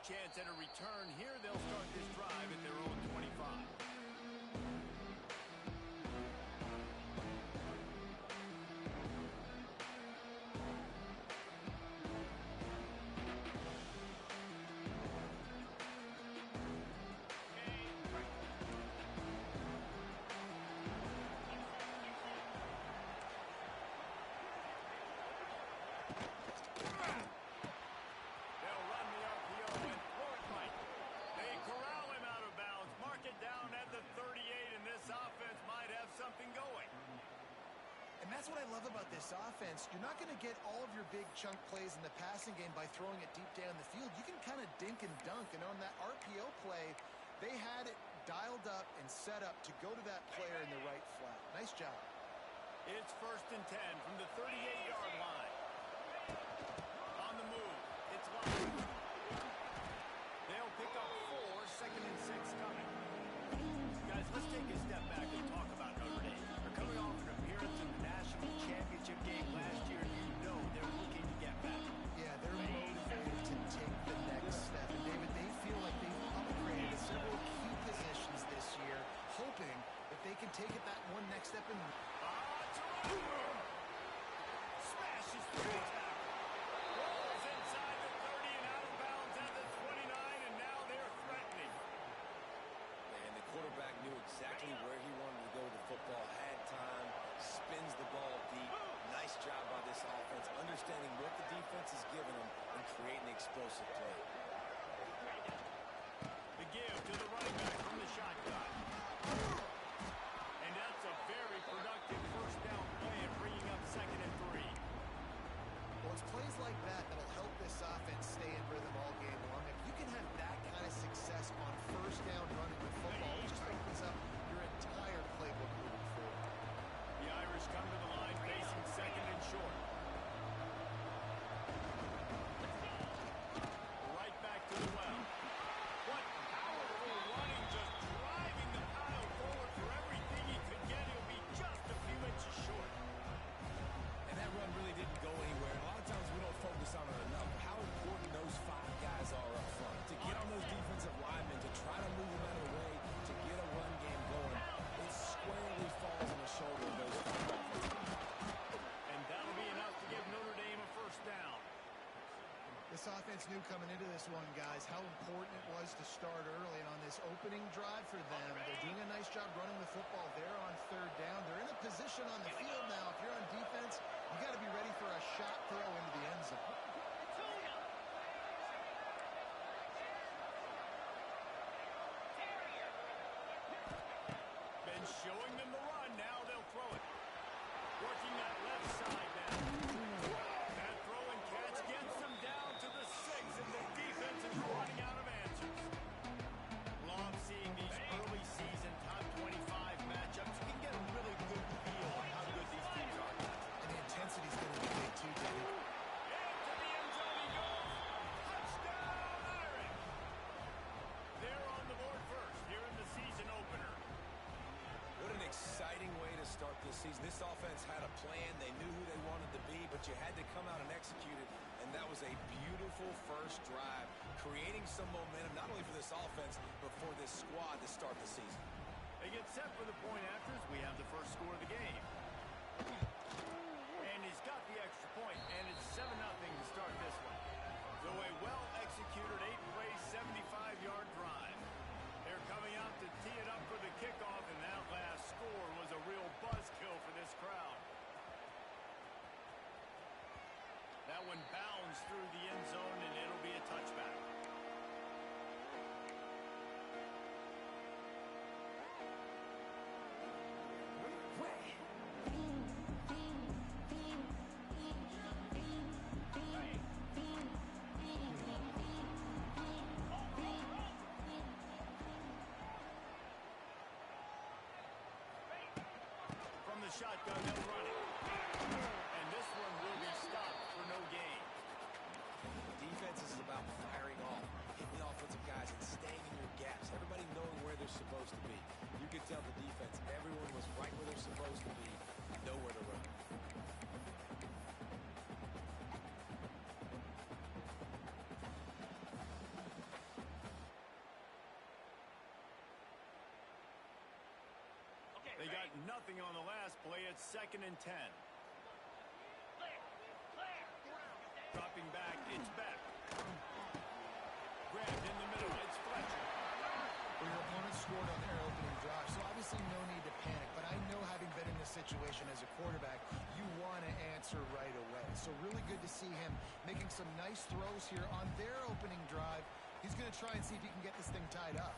chance at a return here. They'll start this drive at their own 25. Something going. And that's what I love about this offense. You're not going to get all of your big chunk plays in the passing game by throwing it deep down the field. You can kind of dink and dunk. And on that RPO play, they had it dialed up and set up to go to that player in the right flat. Nice job. It's 1st and 10 from the 38-yard line. On the move. It's live. They'll pick up 4, 2nd and 6 coming. Guys, let's take a step back and talk about Notre Dame. They're coming off an appearance in the national championship game last year. You know they're looking to get back. Yeah, they're motivated to take the next step. And, David, they feel like they've upgraded several key positions this year, hoping that they can take it that one next step. Smashes through the tackle. Rolls inside the 30 and out of bounds at the 29, and now they're threatening. Quarterback knew exactly where he wanted to go with the football, had time, spins the ball deep. Nice job by this offense, understanding what the defense is giving them and creating an explosive play. The give to the running back from the shotgun. And that's a very productive first down play and bringing up 2nd and 3. Well, it's plays like that that'll help this offense stay in rhythm all game long. If you can have that kind of success on first down running with football, it just opens up your entire playbook moving forward. The Irish come to the line facing 2nd and short. Right back to the well. What powerful running, just driving the pile forward for everything he could get. He'll be just a few inches short. And that run really didn't go anywhere. A lot of times we don't focus on it enough. How important those 5 guys are up front. To get on those defensive linemen, to try to move them out of the way, to get a run game going. It squarely falls on the shoulder of those 5 offensive linemen. And that'll be enough to give Notre Dame a first down. This offense knew coming into this one, guys, how important it was to start early. And on this opening drive for them, they're doing a nice job running the football. They're on 3rd down. They're in a position on the field now. If you're on defense, you got to be ready for a shot throw into the end zone. Been showing them the run. Now they'll throw it. Working that left side now. That throw and catch gets them down to the 6, and the defense is running out of answers. Love seeing these early season top 25 matchups. You can get a really good feel of how good these teams are. And the intensity is going to be big too, David. Into the end zone he goes. Touchdown, Irish. They're on the board first here in the season opener. What an exciting way to start this season. This offense had a plan. They knew who they wanted to be, but you had to come out and execute it. And that was a beautiful first drive, creating some momentum, not only for this offense, but for this squad to start the season. They get set for the point afters. We have the first score of the game. And he's got the extra point, and it's 7-0 to start this one. So a well-executed 8-play, 75-yard drive. They're coming out to tee it up for the kickoff, and that last score was a real buzzkill for this crowd. That one bounds through the end zone, and it'll be a touchback. Shotgun, they'll run it. And this one will be stopped for no gain. Defense is about firing off, hitting the offensive guys and staying in your gaps. Everybody knowing where they're supposed to be. You could tell the defense, everyone was right where they're supposed to be, nowhere to run. nothing on the last play. It's 2nd and 10. Dropping back, it's Beck. Grabbed in the middle, it's Fletcher. Well, your opponent scored on their opening drive, so obviously no need to panic. But I know, having been in this situation as a quarterback, you want to answer right away. So really good to see him making some nice throws here on their opening drive. He's going to try and see if he can get this thing tied up.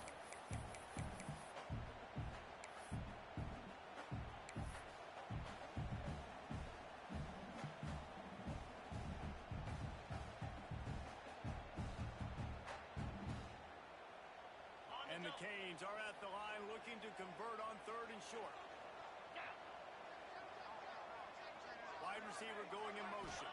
And the Canes are at the line looking to convert on 3rd and short. Wide receiver going in motion.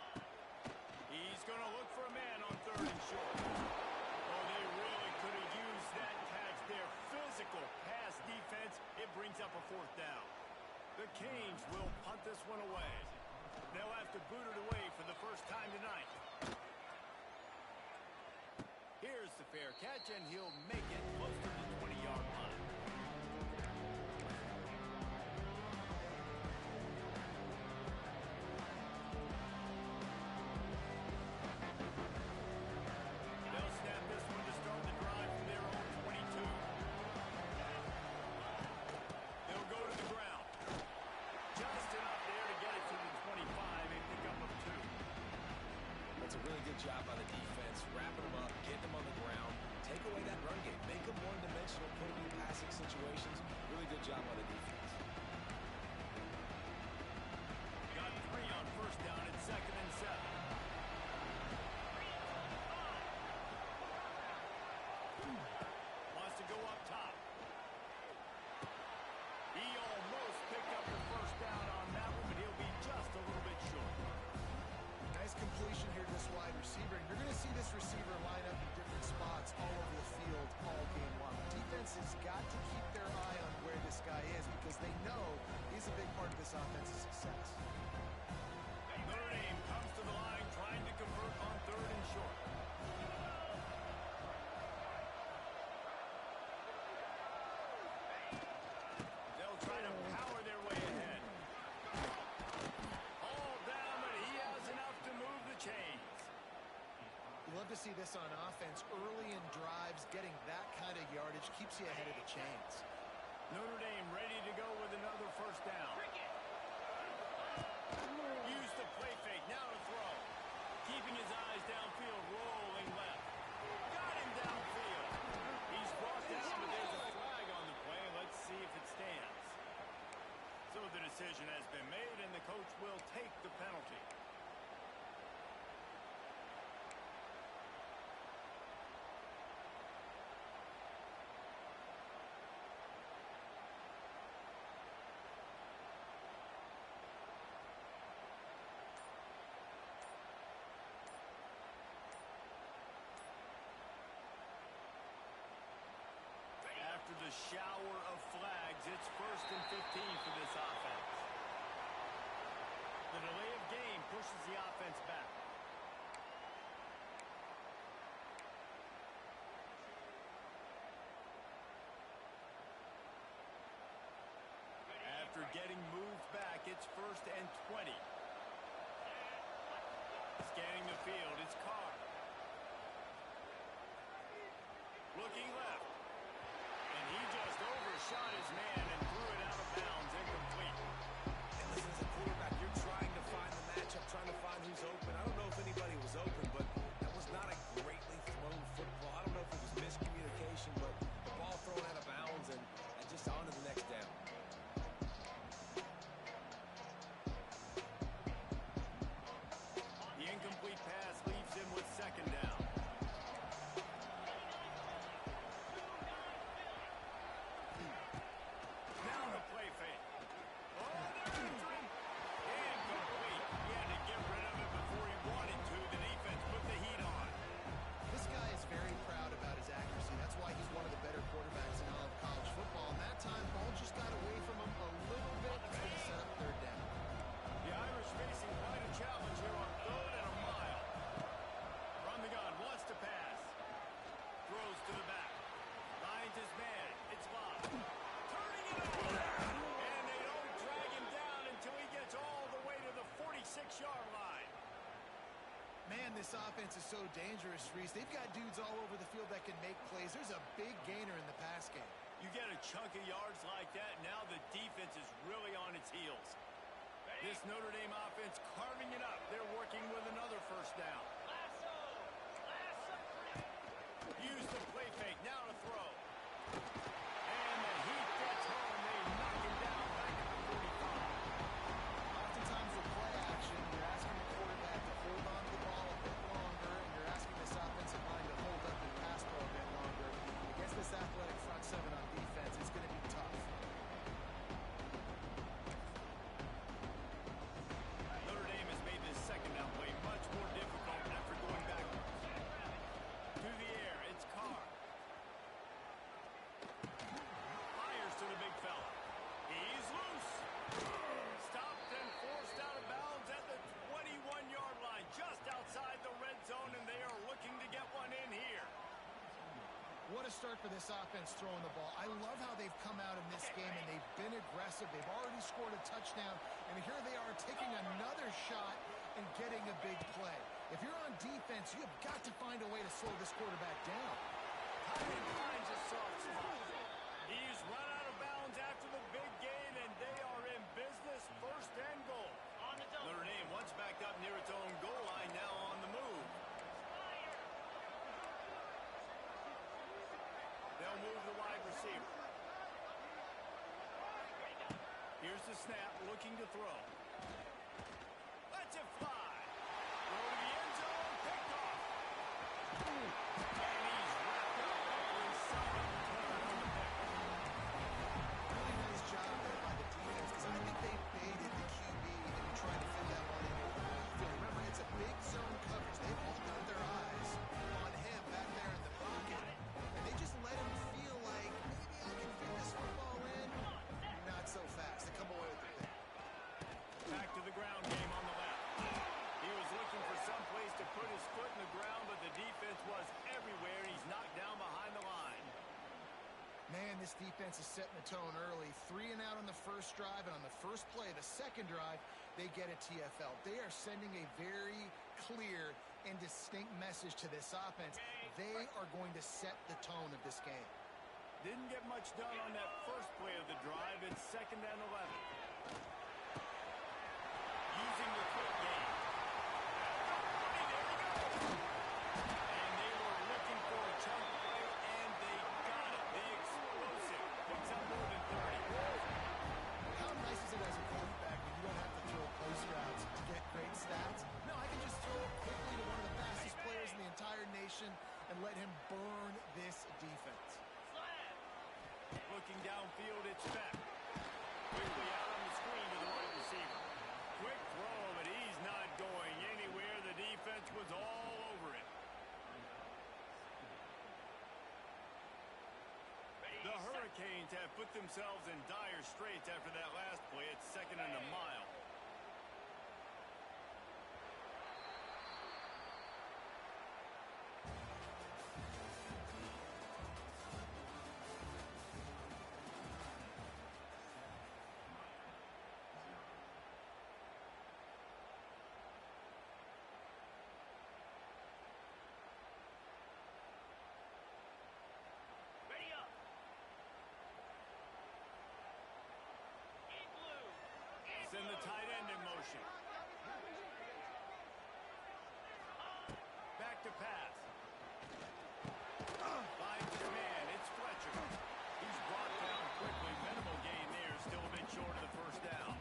He's going to look for a man on 3rd and short. Oh, they really could have used that catch there. Physical pass defense. It brings up a 4th down. The Canes will punt this one away. They'll have to boot it away for the first time tonight. Here's the fair catch, and he'll make it close to the 20-yard line. They'll snap this one to start the drive from their own 22. They'll go to the ground. Just enough there to get it to the 25, a pickup of 2. That's a really good job by the defense, wrapping them up, getting them on the ground, take away that run game, make them one-dimensional, put them in passing situations. Really good job by the defense. Got 3 on 1st down at 2nd and 7. Wants to go up top. He almost picked up the 1st down on that one, but he'll be just a little bit short. Nice completion here to this wide receiver. And you're going to see this receiver line up in different spots all over the field all game long. Defense has got to keep their eye on where this guy is, because they know he's a big part of this offense's success. Notre Dame comes to the line trying to convert on 3rd and short. They'll try to power their way ahead. All down, but he has enough to move the chains. You love to see this on offense. Early in drives, getting that kind of yardage keeps you ahead of the chains. Notre Dame ready to go with another 1st down. Use the play fake, now to throw. Keeping his eyes downfield, rolling left. Got him downfield. He's brought down, but there's a flag on the play. Let's see if it stands. So the decision has been made, and the coach will take the penalty. After the shower of flags, it's 1st and 15 for this offense. The delay of game pushes the offense back. After getting moved back, it's 1st and 20. Scanning the field, it's Carr. Looking left. And he just overshot his man and threw it out of bounds, incomplete. And listen, as a quarterback, you're trying to find the matchup, trying to find who's open. I don't know if anybody was open, but that was not a greatly thrown football. I don't know if it was miscommunication, but the ball thrown out of bounds and just on to the next down. The incomplete pass leaves Man, this offense is so dangerous, Reese. They've got dudes all over the field that can make plays. There's a big gainer in the pass game. You get a chunk of yards like that, now the defense is really on its heels. This Notre Dame offense carving it up. They're working with another first down. Use the play fake. Now to throw. And the heat gets home. They knock him down back at the 45. Oftentimes with play action, you're asking the quarterback to hold on to the ball a bit longer, and you're asking this offensive line to hold up and pass ball a bit longer. Against this athletic front seven on defense, it's going to be tough. Notre Dame has made this second down play much more difficult after going backwards. To the air, it's Carr. Fires to the big fella. He's loose. Stopped and forced out of bounds at the 21-yard line, just outside the red zone, and they are looking to get one in here. What a start for this offense throwing the ball. I love how they've come out in this game, and they've been aggressive. They've already scored a touchdown, and here they are taking another shot and getting a big play. If you're on defense, you have got to find a way to slow this quarterback down. Kyron finds a soft spot. He's run out of bounds after the big gain, and they are in business, first and goal. Notre Dame once backed up near its own goal line, now on the move. They'll move the wide receiver. Here's the snap, looking to throw. Lets it fly. Throw to the end zone, picked off. And he's wrapped up and solid return on the pick. Really nice job there by the defense, because I think they baited the QB into trying to fit that one into the field. Remember, it's a big zone coverage. They've all got their eyes on him back there in the pocket, and they just let him feel like, maybe I can fit this football in. Not so fast. They come away with the pick. Back to the ground game on the left. He was looking for some place to put his foot in the ground, but the defense was everywhere. He's knocked down behind the line. Man, this defense is setting the tone early. 3 and out on the first drive, and on the first play, the second drive, they get a TFL. They are sending a very clear and distinct message to this offense. They are going to set the tone of this game. Didn't get much done on that first play of the drive. It's second and 11. Using the quick game. Hey, there he goes. And they were looking for a chunk play, and they got it. The explosive picks up more than 30. How nice is it as a quarterback when you don't have to throw post routes to get great stats? No, I can just throw it quickly to one of the fastest players in the entire nation and let him burn this defense. Looking downfield, it's Beck. Quickly out on the screen to the wide receiver. Quick throw, but he's not going anywhere. The defense was all over it. The Hurricanes have put themselves in dire straits after that last play. It's second and a mile. Send the tight end in motion. Back to pass. Finds his man. It's Fletcher. He's brought down quickly. Minimal gain there. Still a bit short of the first down.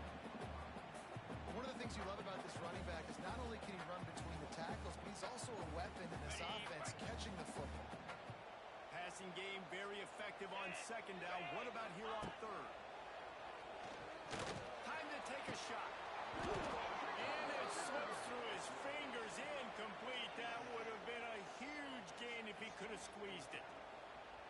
One of the things you love about this running back is not only can he run between the tackles, but he's also a weapon in this offense, catching the football. Passing game very effective on second down. What about here on third? Time to take a shot. And it slips through his fingers, incomplete. That would have been a huge gain if he could have squeezed it.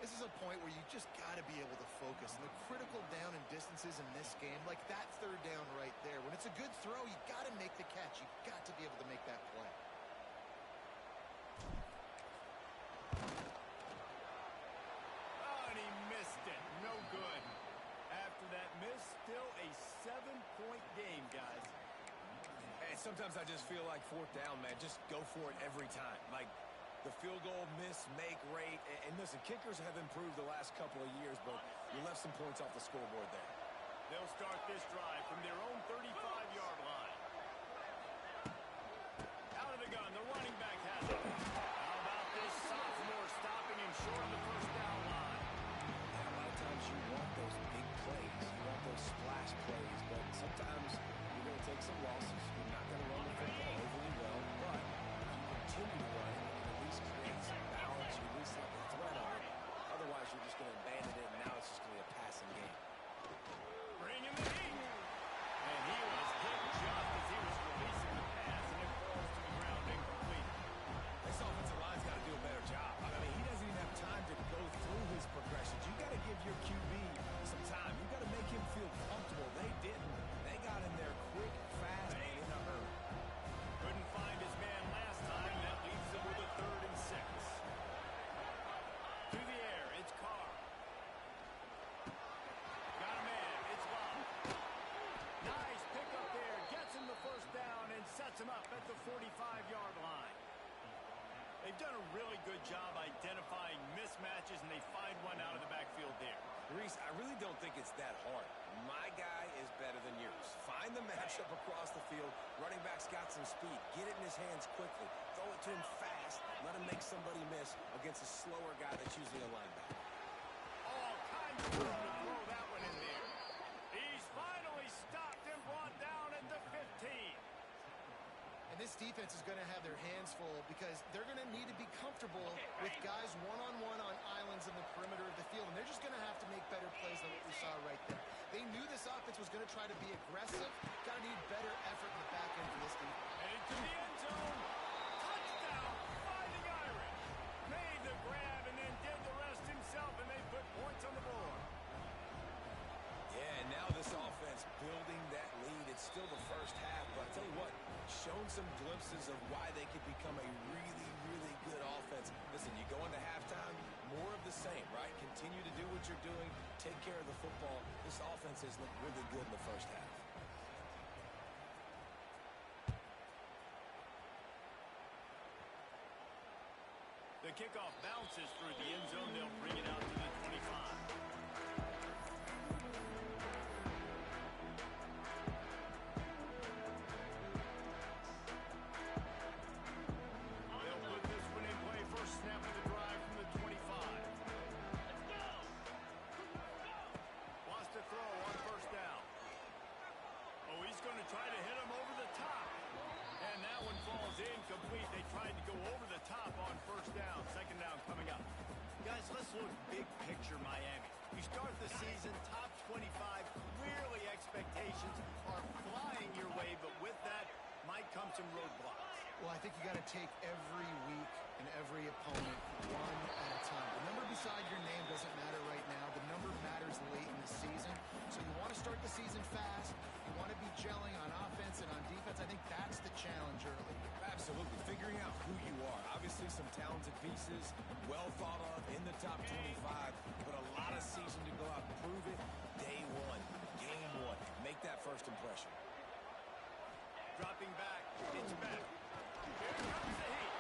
This is a point where you just got to be able to focus. And the critical down and distances in this game, like that third down right there, when it's a good throw, you got to make the catch. You've got to be able to make that play. Oh, and he missed it. No good. After that miss, still a 7-point game, guys. And sometimes I just feel like fourth down, man, just go for it every time. Like, the field goal miss-make rate. And listen, kickers have improved the last couple of years, but you left some points off the scoreboard there. They'll start this drive from their own 35-yard line. Out of the gun, the running back has it. How about this sophomore stopping him short of the first down line? Yeah, a lot of times you want those big plays. You want those splash plays, but sometimes you're going to take some losses. You're not going to run the football overly well, but if you continue to run it, you can at least create some balance. You at least have the threat of it. Otherwise, you're just going to abandon it, and now it's just going to be a passing game. Bringing the heat. And he was hit just as he was releasing the pass, and it falls to the ground incomplete. This offensive line's got to do a better job. I mean, he doesn't even have time to go through his progressions. You got to give your QB some time. You got to make him feel comfortable. They didn't. They got in there quick, fast, and in a hurry. Couldn't find his man last time. That leaves them with a 3rd and 6. To the air, it's Carr. Got a man, it's Love. Nice pickup there. Gets him the first down and sets him up at the 45-yard line. They've done a really good job identifying mismatches, and they find one out of the backfield there. Reese, I really don't think it's that hard. My guy is better than yours. Find the matchup across the field. Running back's got some speed. Get it in his hands quickly. Throw it to him fast. Let him make somebody miss against a slower guy that's usually a linebacker. All kinds of room to throw that one in there. He's finally stopped and brought down at the 15. And this defense is going to have their hands full because they're going to need to be comfortable with guys one-on-one on islands in the perimeter of the field. And they're just going to have to make better plays than what we saw right there. They knew this offense was going to try to be aggressive. Got to need better effort in the back end for this defense. Headed to the end zone. Touchdown, Fighting Irish. Made the grab and then did the rest himself, and they put points on the board. Yeah, and now this offense building that lead. It's still the first half, but I tell you what, shown some glimpses of why they could become a really, really good offense. Listen, you go into halftime, more of the same, right? Continue to do what you're doing, take care of the football. This offense has looked really good in the first half. The kickoff bounces through the end zone. They'll bring it out to the 25. Snap of the drive from the 25. Wants to throw on first down. Oh, he's going to try to hit him over the top. And that one falls incomplete. They tried to go over the top on first down. Second down coming up. Guys, let's look big picture Miami. You start the season top 25. Clearly expectations are flying your way, but with that might come some roadblocks. Well, I think you got to take every week and every opponent one at a time. The number beside your name doesn't matter right now. The number matters late in the season. So you want to start the season fast. You want to be gelling on offense and on defense. I think that's the challenge early. Absolutely. Figuring out who you are. Obviously some talented pieces, well thought of in the top 25, but a lot of season to go out and prove it. Day one, game one. Make that first impression. Dropping back, it's back. Here comes the heat.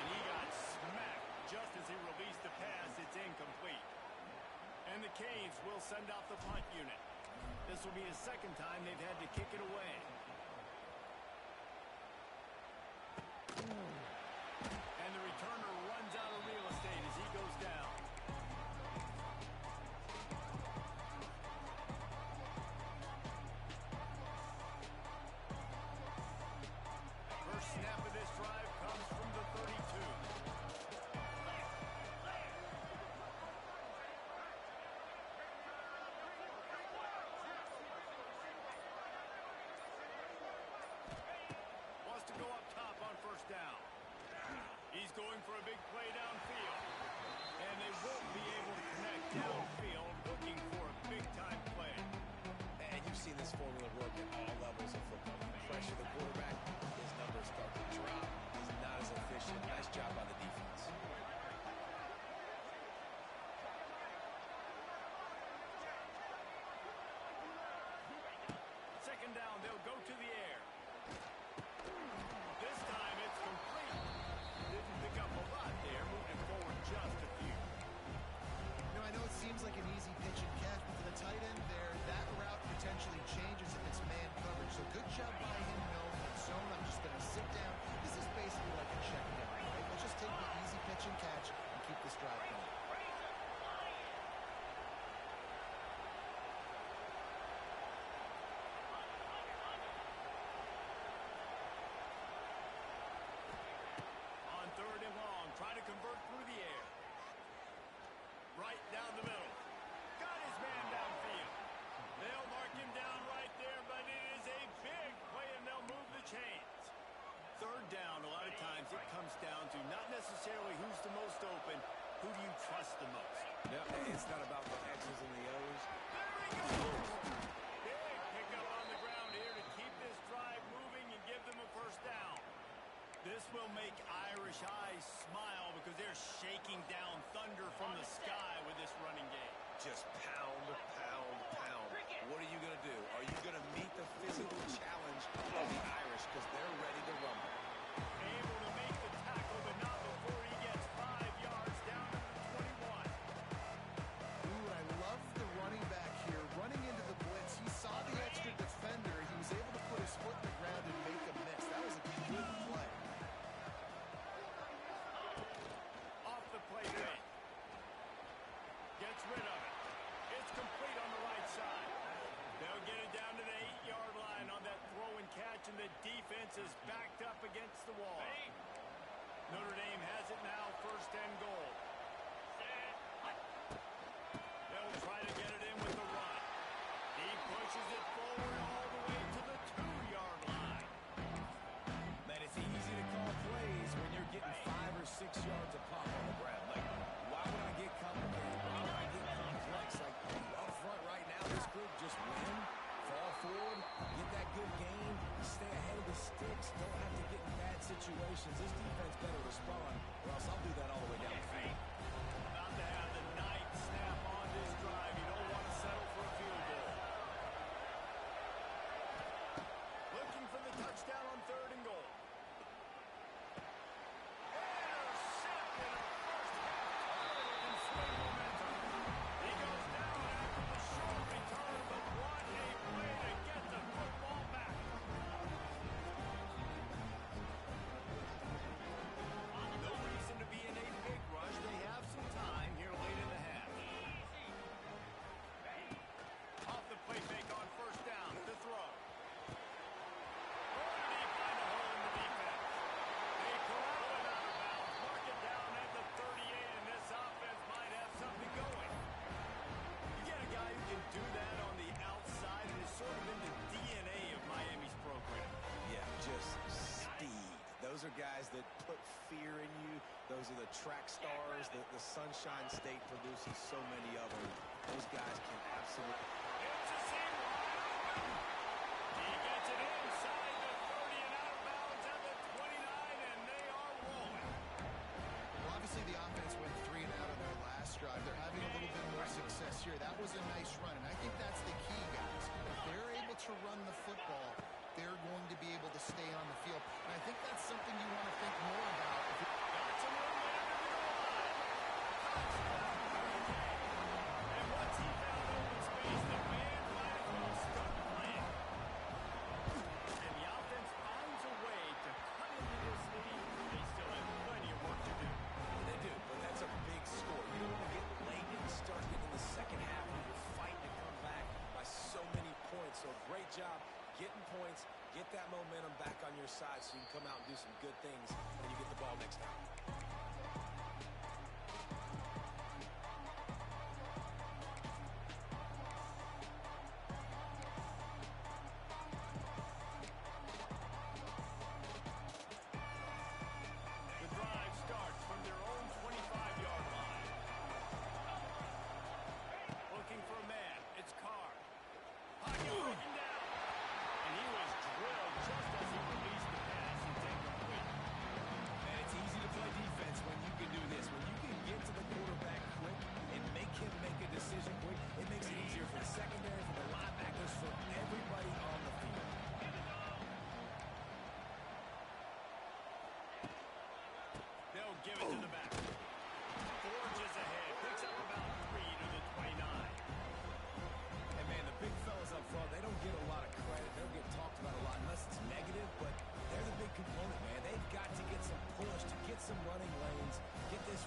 And he got smacked just as he released the pass. It's incomplete. And the Canes will send out the punt unit. This will be his second time they've had to kick it away. And the returner runs out of real estate as he goes down. First snap of this drive comes from the 32. Wants to go up top on first down. He's going for a big play downfield. And they won't be able to connect downfield, looking for a big-time play. And you've seen this formula work at all levels of football. You pressure the quarterback, his numbers start to drop. He's not as efficient. Nice job by the defense. Second down, they'll go to the air. and catch and keep this drive going. On third and long, trying to convert through the air. Right down the middle. Got his man downfield. They'll mark him down right there, but it is a big play, and they'll move the chains. Third down, a lot of times it comes down to not necessarily who's the most open, who do you trust the most? Yeah, it's not about the X's and the O's. There he goes! Big pickup on the ground here to keep this drive moving and give them a first down. This will make Irish eyes smile because they're shaking down thunder from the sky with this running game. Just pound, pound, pound. What are you going to do? Are you going to meet the physical challenge of the Irish because they're ready to rumble? Able to make the tackle, but not before he gets 5 yards down to the 21. Ooh, I love the running back here. Running into the blitz, he saw the extra defender. He was able to put his foot in the ground and make a miss. That was a good play. Off the play fake. Gets rid of it. It's complete on the right side. They'll get it down to the 8-yard line on that throw and catch, and the defense is backed up against the wall. Notre Dame has it now, first and goal. They'll try to get it in with the run. He pushes it forward all the way to the 2-yard line. Man, it's easy to call plays when you're getting 5 or 6 yards of pop on the ground. Like, why would I get complicated? Why would I get complex? Like, up front right now, this group just win, fall forward, get that good gain, stay ahead of the sticks, don't have to get in bad situations. This defense better respond, or else I'll do that all the way down the field. About to have the ninth snap on this drive. You don't want to settle for a field goal. Looking for the touchdown on third and goal. Intercepted a first half turnover can swing momentum. He goes down after the short return, but what a play to get the football back. No reason to be in a big rush. They have some time here late in the half. Off the play fake on first down. The throw. Or did he find a hole in the defense? They corral him out of bounds. Mark it down at the 38, and this offense might have something going. You get a guy who can do that on the outside, and it's sort of in the DNA of Miami's program. Yeah, just speed. Those are guys that put fear in you. Those are the track stars that the Sunshine State produces so many of them. Those guys can absolutely... It's a seam wide open. He gets it inside the 30 and out of bounds at the 29, and they are rolling. Well, obviously the offense went 3 and out on their last drive. They're having a little bit more success here. That was a nice run, and I think that's the key, guys. If they're able to run the football, they're going to be able to stay on the field. And I think that's something you want to think more about. Got some room there to the goal line. Touchdown, Hurricane. And once he found open space, the man might as well start playing. And the offense finds a way to cut into this lead. They still have plenty of work to do. They do, but that's a big score. You don't want to get late and start getting in the second half and you're fighting to come back by so many points. So great job getting points, get that momentum back on your side so you can come out and do some good things when you get the ball next time. The drive starts from their own 25-yard line. Looking for a man. It's Carr. Pocket breaking down. And he was drilled just as he released the pass. It's incomplete. Man, it's easy to play defense when you can do this. When you can get to the quarterback quick and make him make a decision quick, it makes it easier for the secondary, for the linebackers, for everybody on the field. They'll give it to the back. Forges ahead. Picks up about 3 to the 29. And man, the big fellas up front, they don't get a lot of credit. They don't get talked about a lot unless it's negative, but they're the big component, man. They've got to get some push, to get some running lanes, get this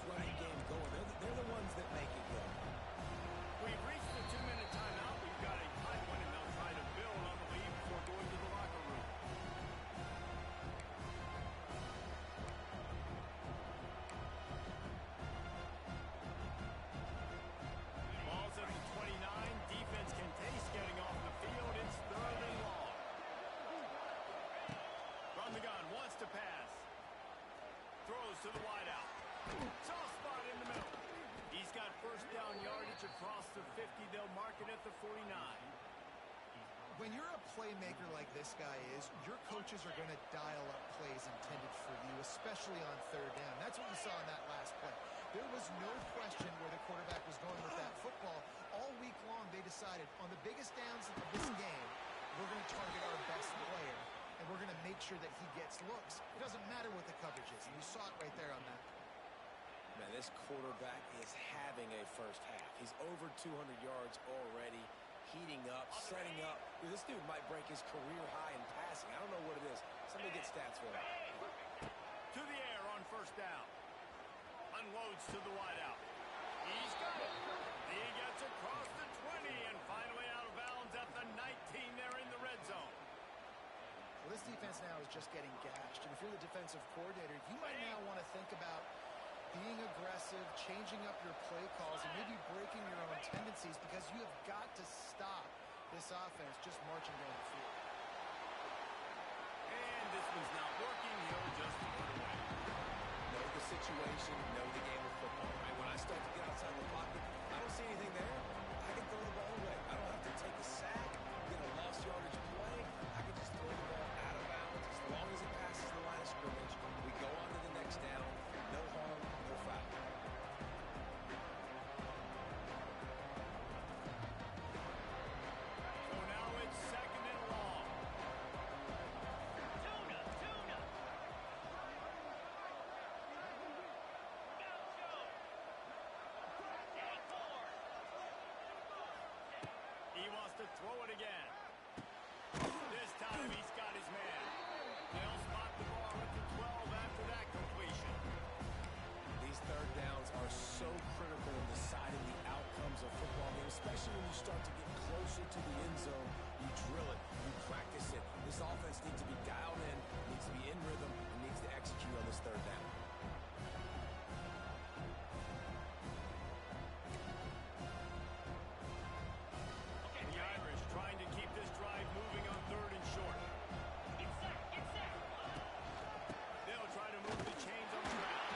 wideout. Soft spot in the middle. He's got first down yardage across the 50. They'll mark it at the 49. When you're a playmaker like this guy is, your coaches are going to dial up plays intended for you, especially on third down. That's what we saw in that last play. There was no question where the quarterback was going with that football. All week long, they decided on the biggest downs of this game, we're going to target our best player, and we're going to make sure that he gets looks. It doesn't matter what the coverage is, and you saw it right there on that. Man, this quarterback is having a first half. He's over 200 yards already. Heating up, setting up. Dude, this dude might break his career high in passing. I don't know what it is. Somebody get stats for him. To the air on first down. Unloads to the wideout. He's got it. He gets across the 20 and finally out of bounds at the 19. They're in the red zone. Well, this defense now is just getting gashed. And if you're the defensive coordinator, you might now want to think about being aggressive, changing up your play calls, and maybe breaking your own tendencies because you have got to stop this offense just marching down the field. And this one's not working. He'll just put it away. Know the situation, know the game of football. Right? When I start to get outside the pocket, I don't see anything there. I can throw the ball away. I don't have to take a sack, get a lost yardage play. I can just throw the ball out of bounds as long as it passes the line of scrimmage. We go on to the next down. No harm, no foul. So now it's second and long. Tuna. He wants to throw it again. This time he's got his man. They'll spot the ball at the 12 after that completion. These third downs are so critical in deciding the outcomes of football games, especially when you start to get closer to the end zone. You drill it, you practice it. This offense needs to be dialed in, needs to be in rhythm, and needs to execute on this third down. The Irish trying to keep this drive moving on third and short. They'll try to move the chains on the ground.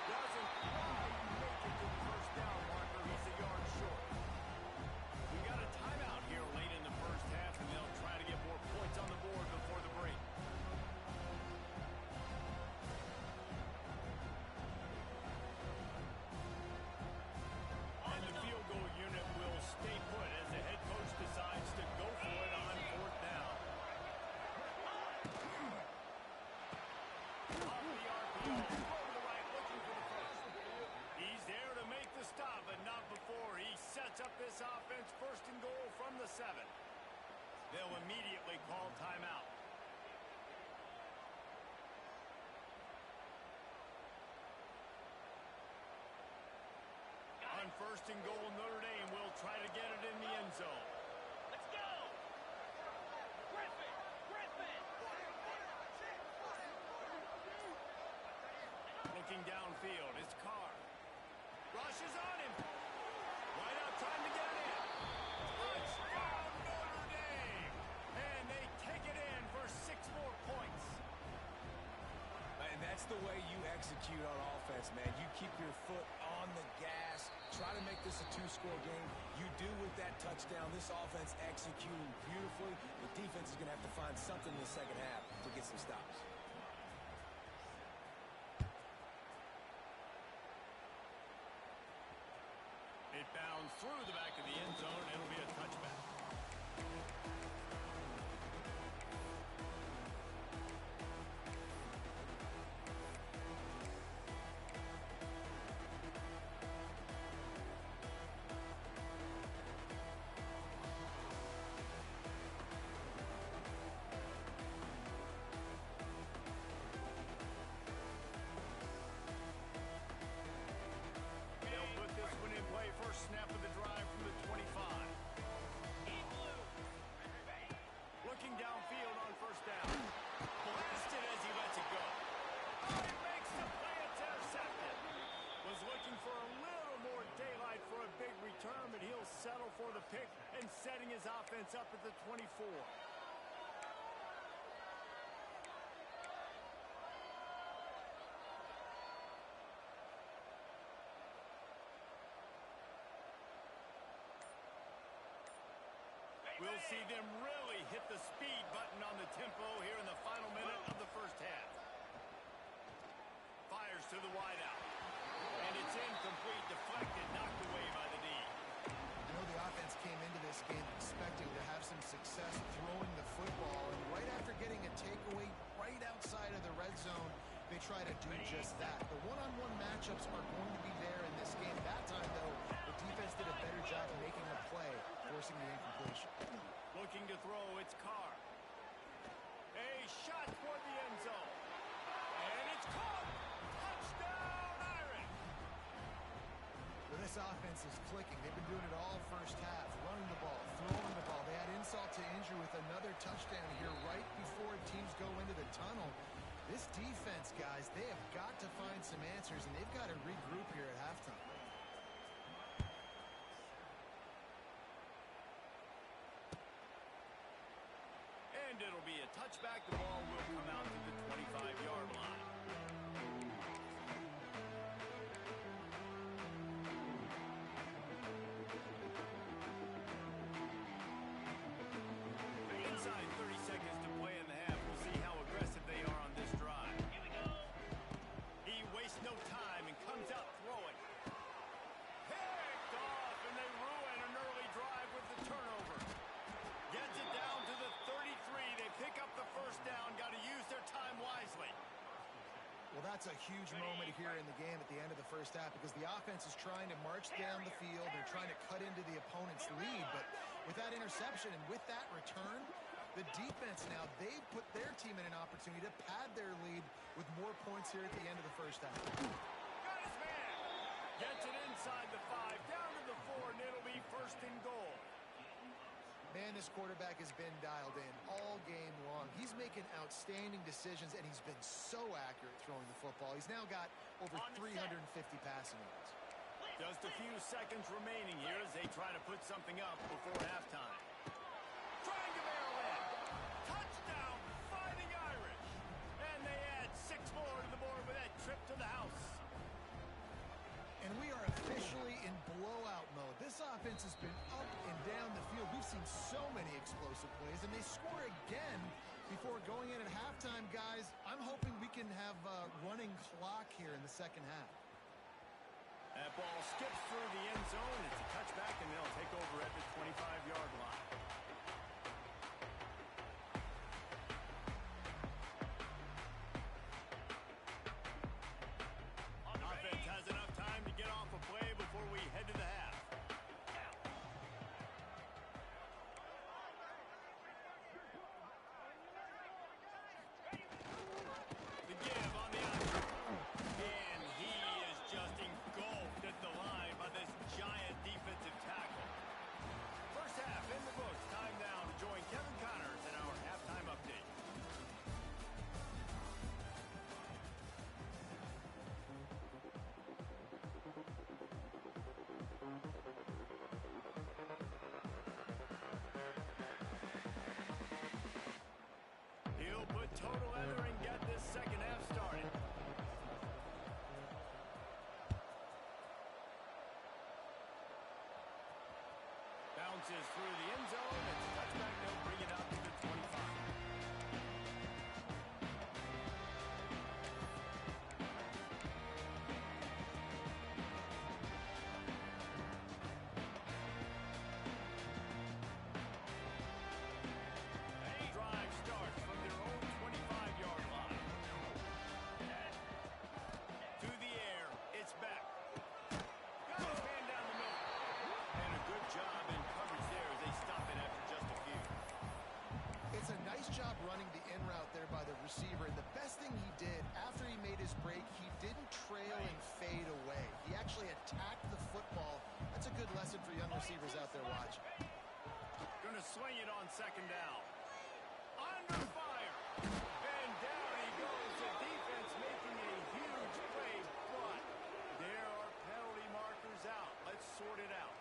Doesn't quite make it to the first down marker. He's a yard short. We got a timeout here late in the first half, and they'll try to get more points on the board before the break. And the field goal unit will stay put as the head coach decides to go for it on fourth down. Off the RPO, over the right, looking for the first. He's there to make the stop, but not before. He sets up this offense first and goal from the 7. They'll immediately call timeout. On first and goal, Notre Dame will try to get it in the end zone. Let's go! Griffin! Looking downfield, it's Carr. Rushes on him. Right out, trying to get it in. Touchdown, Notre Dame! And they take it in for 6 more points. And that's the way you execute on offense, man. You keep your foot on the gas. Try to make this a 2-score game. You do with that touchdown. This offense executing beautifully. The defense is going to have to find something in the second half to get some stops. It bounds through the back of the end zone. It'll be a touchback. They'll put this one in play. First snap of the drive from the 25. Looking downfield on first down. Blasted as he lets it go. Oh, he makes the play. It's intercepted. Was looking for a little more daylight for a big return, but he'll settle for the pick and setting his offense up at the 24. We'll see them really hit the speed button on the tempo here in the final minute of the first half. Fires to the wideout. And it's incomplete, deflected, knocked away by the D. I know the offense came into this game expecting to have some success throwing the football, and right after getting a takeaway right outside of the red zone, they try to do just that. The one-on-one matchups are going to be there in this game. That time, though, the defense did a better job making a play, forcing the incompletion. Looking to throw, it's Carr. A shot toward the end zone. And it's caught. Touchdown, Irish. Well, this offense is clicking. They've been doing it all first half, running the ball, throwing the ball. They had insult to injury with another touchdown here right before teams go into the tunnel. This defense, guys, they have got to find some answers, and they've got to regroup here at halftime. And it'll be a touchback. The ball will come out to the 25-yard line. Inside 30 seconds to play in the half. We'll see how aggressive they are on this drive. Here we go. He wastes no time and comes out throwing. Picked off, and they ruin an early drive with the turnover. Gets it down to the 33. They pick up the first down. Got to use their time wisely. Well, that's a huge moment here in the game at the end of the first half because the offense is trying to march down the field. They're trying to cut into the opponent's lead. But with that interception and with that return, the defense now, they've put their team in an opportunity to pad their lead with more points here at the end of the first half. Got his man. Gets it inside the 5, down to the 4, and it'll be first and goal. Man, this quarterback has been dialed in all game long. He's making outstanding decisions, and he's been so accurate throwing the football. He's now got over 350 passing yards. Just a few seconds remaining here as they try to put something up before halftime. Trying to barrel in. Touchdown, Fighting Irish. And they add 6 more to the board with that trip to the house. And we are officially in blowout mode. This offense has been up and down the field. We've seen so many explosive plays, and they score again before going in at halftime, guys. I'm hoping we can have a running clock here in the second half. That ball skips through the end zone. It's a touchback, and they'll take over at the 25-yard line. Offense has enough time to get off a play before we head to the half. The give on the outside. And he is just engulfed at the line by this giant defensive tackle. First half in the books. Time now to join Kevin Connors in our halftime update. He'll put total leather and get this second half started. Bounces through the end zone. It's a touchback. They'll bring it out to the 25. Drive starts from their own 25-yard line. To the air. It's back. Got his man down the middle. And a good job in coverage there as they stop it after just a few. It's a nice job running the in route there by the receiver. And the best thing he did after he made his break, he didn't trail and fade away. He actually attacked the football. That's a good lesson for young receivers out there watching. Going to swing it on second down. Under fire. And down he goes. The defense making a huge play, but there are penalty markers out. Let's sort it out.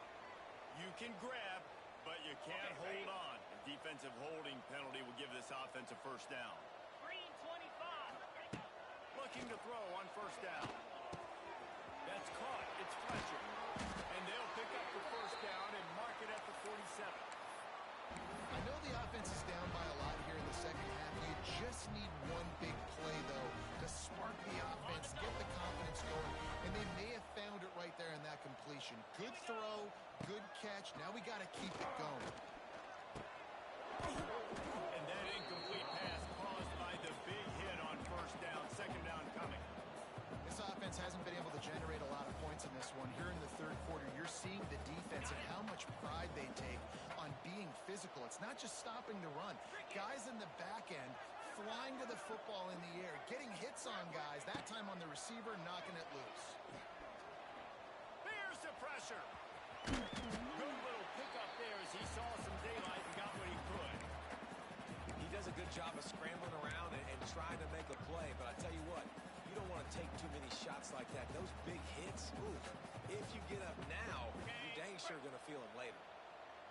You can grab, but you can't hold on. A defensive holding penalty will give this offense a first down. Green 25. Looking to throw on first down. That's caught. It's Fletcher. And they'll pick up the first down and mark it at the 47. that completion. Good throw, good catch. Now we got to keep it going. And that incomplete pass caused by the big hit on first down. Second down coming. This offense hasn't been able to generate a lot of points in this one. Here in the third quarter, you're seeing the defense and how much pride they take on being physical. It's not just stopping the run. Guys in the back end flying to the football in the air, getting hits on guys, that time on the receiver, knocking it loose. There's the pressure. Good little pickup there as he saw some daylight and got what he could. He does a good job of scrambling around and trying to make a play, but I tell you what, you don't want to take too many shots like that. Those big hits, ooh, if you get up now, you're dang sure going to feel them later.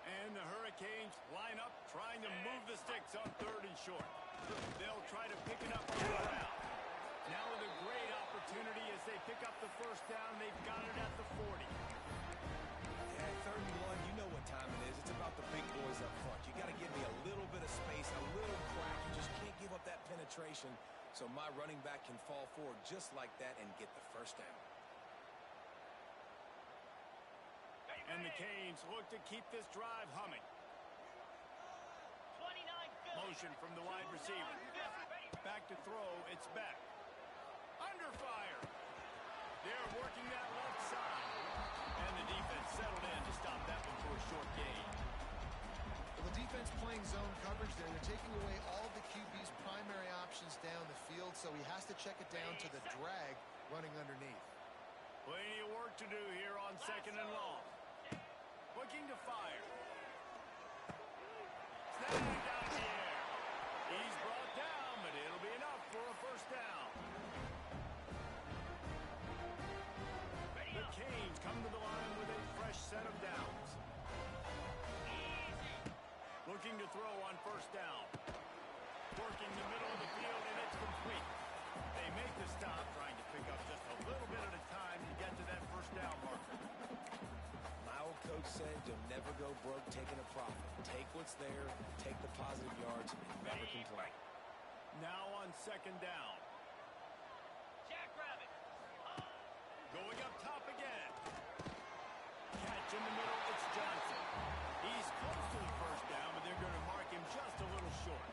And the Hurricanes line up trying to move the sticks on third and short. They'll try to pick it up on the ground. Now with a great opportunity as they pick up the first down. They've got it at the 40. Yeah, third and one, you know what time it is. It's about the big boys up front. You got to give me a little bit of space, a little crack. You just can't give up that penetration so my running back can fall forward just like that and get the first down. And the Canes look to keep this drive humming. 29-50. Motion from the wide receiver. Back to throw, it's Beck. Under fire. They're working that left side. And the defense settled in to stop that one for a short gain. Well, the defense playing zone coverage there. They're taking away all the QB's primary options down the field, so he has to check it down to the drag running underneath. Plenty of work to do here on second and long. Looking to fire. Snagged out in the air. He's brought down, but it'll be enough for a first down. The Canes come to the line with a fresh set of downs. Looking to throw on first down. Working the middle of the field, and it's complete. They make the stop, trying to pick up just a little bit at a time to get to that first down marker. My old coach said you'll never go broke taking a profit. Take what's there, take the positive yards, and never complain. Now on second down. Jackrabbit. Going up top again. Catch in the middle, it's Johnson. He's close to the first down, but they're going to mark him just a little short.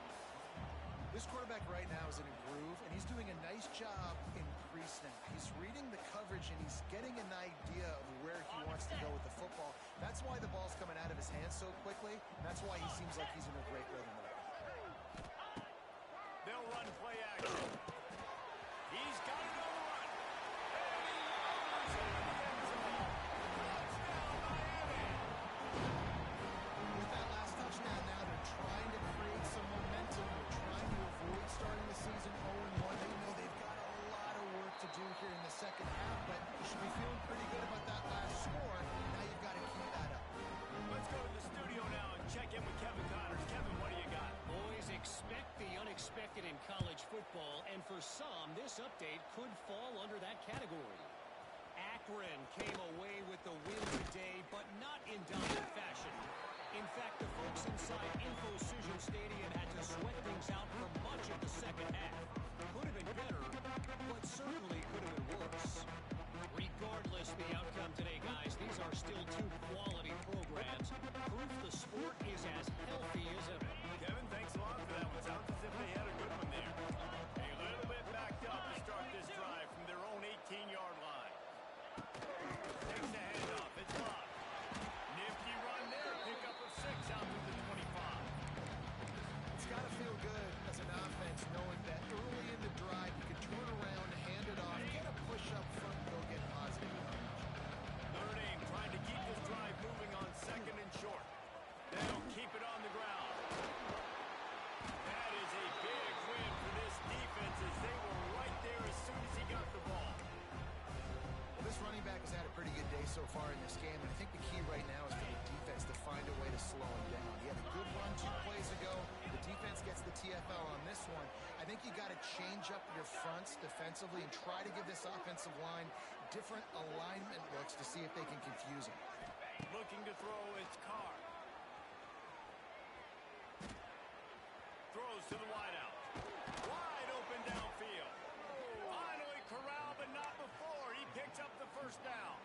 This quarterback right now is in a groove, and he's doing a nice job in pre-snap. He's reading the coverage, and he's getting an idea of where he wants to go with the football. That's why the ball's coming out of his hands so quickly. That's why he seems like he's in a great rhythm right now. They'll run play action. He's got it on the run. And he launches into the end zone. Touchdown, Miami. With that last touchdown now, they're trying to create some momentum. They're trying to avoid starting the season 0-1. They know they've got a lot of work to do here in the second half, but you should be feeling pretty good about that last score. Now you've got to keep that up. Let's go to the studio now and check in with Kevin Connors. Kevin, what do you got? Boys, expect the unexpected in college football, and for some, this update could fall under that category. Akron came away with the win today, but not in dominant fashion. In fact, the folks inside Infocision Stadium had to sweat things out for much of the second half. Could have been better, but certainly could have been worse. Regardless the outcome today, guys, these are still two quality programs. Proof the sport is as healthy as ever. Kevin, thanks a lot for that one. Sounds as if they had a good one there. A little bit backed up to start this drive from their own 18-yard line. Takes the handoff. It's Love. Nifty run there. Pickup of 6 out to the 25. It's got to feel good as an offense knowing that early in the drive you can turn around, hand it off, get a push up front, and go get positive yardage. Notre Dame trying to keep this drive moving on second and short. They'll keep it on the ground. That is a big win for this defense as they were right there as soon as he got the ball. Well, this running back has had a pretty good day so far in this game, and I think the key right now is for the defense to find a way to slow him down. He had a good run 2 plays ago. The defense gets the TFL on this one. I think you got to change up your fronts defensively and try to give this offensive line different alignment looks to see if they can confuse him. Looking to throw, it's Carr. Throws to the wideout. Wide open downfield. Finally corralled, but not before. He picks up the first down.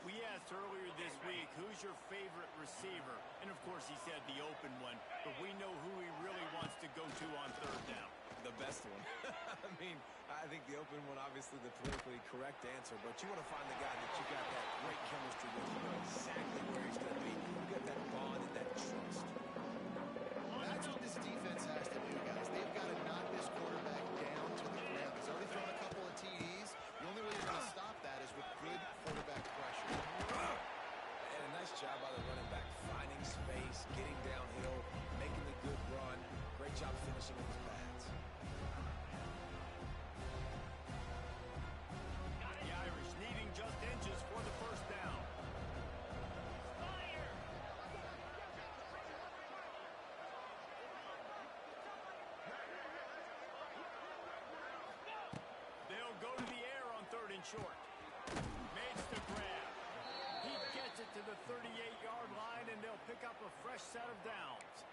We asked earlier this week, who's your favorite receiver? And, of course, he said the open one. But we know who he really wants to go to on third down. The best one. I mean, I think the open one, obviously the politically correct answer, but you want to find the guy that you got that great chemistry with. You know exactly where he's going to be. You got that bond and that trust. That's what this defense has to do, guys. They've got to knock this quarterback down to the ground. He's already thrown a couple of TDs. The only way you're going to stop that is with good quarterback pressure. And a nice job by the running back, finding space, getting downhill, making the good run. Great job finishing with his pads. The Irish needing just inches for the first down. Fire! They'll go to the air on third and short. Makes the grab. He gets it to the 38-yard line, and they'll pick up a fresh set of downs.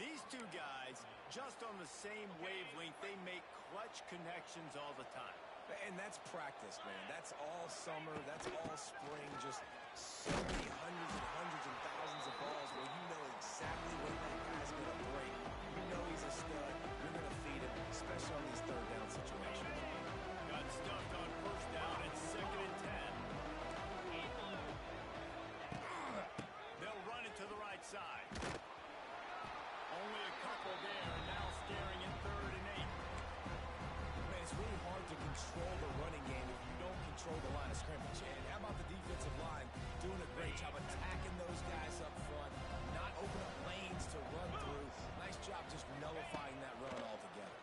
These two guys, just on the same wavelength, they make clutch connections all the time. And that's practice, man. That's all summer. That's all spring. Just so many hundreds and thousands of balls where you know exactly when that guy's going to break. You know he's a stud. You're going to feed him, especially on these third down situations. Got stuffed on first down and second and 10. They'll run it to the right side. Only a couple there, and now staring at third and 8. Man, it's really hard to control the running game if you don't control the line of scrimmage. And how about the defensive line doing a great job attacking those guys up front, not open up lanes to run through. Nice job just nullifying that run altogether.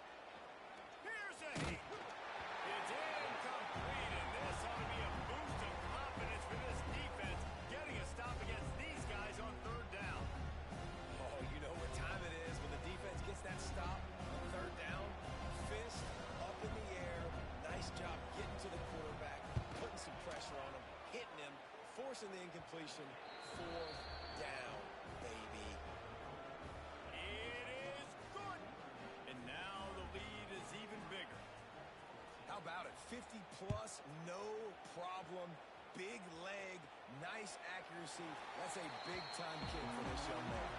Here's a hit. It's incomplete, and this ought to be a boost of confidence for this defense, getting a stop against these guys on third down. Oh, you know what time it is when the defense gets that stop on third down. Fist up in the air. Nice job getting to the quarterback, putting some pressure on him, hitting him, forcing the incompletion. Fourth down, baby. It is good. And now the lead is even bigger. How about it? 50 plus, no problem. Big leg, nice accuracy. That's a big-time kick for this young man.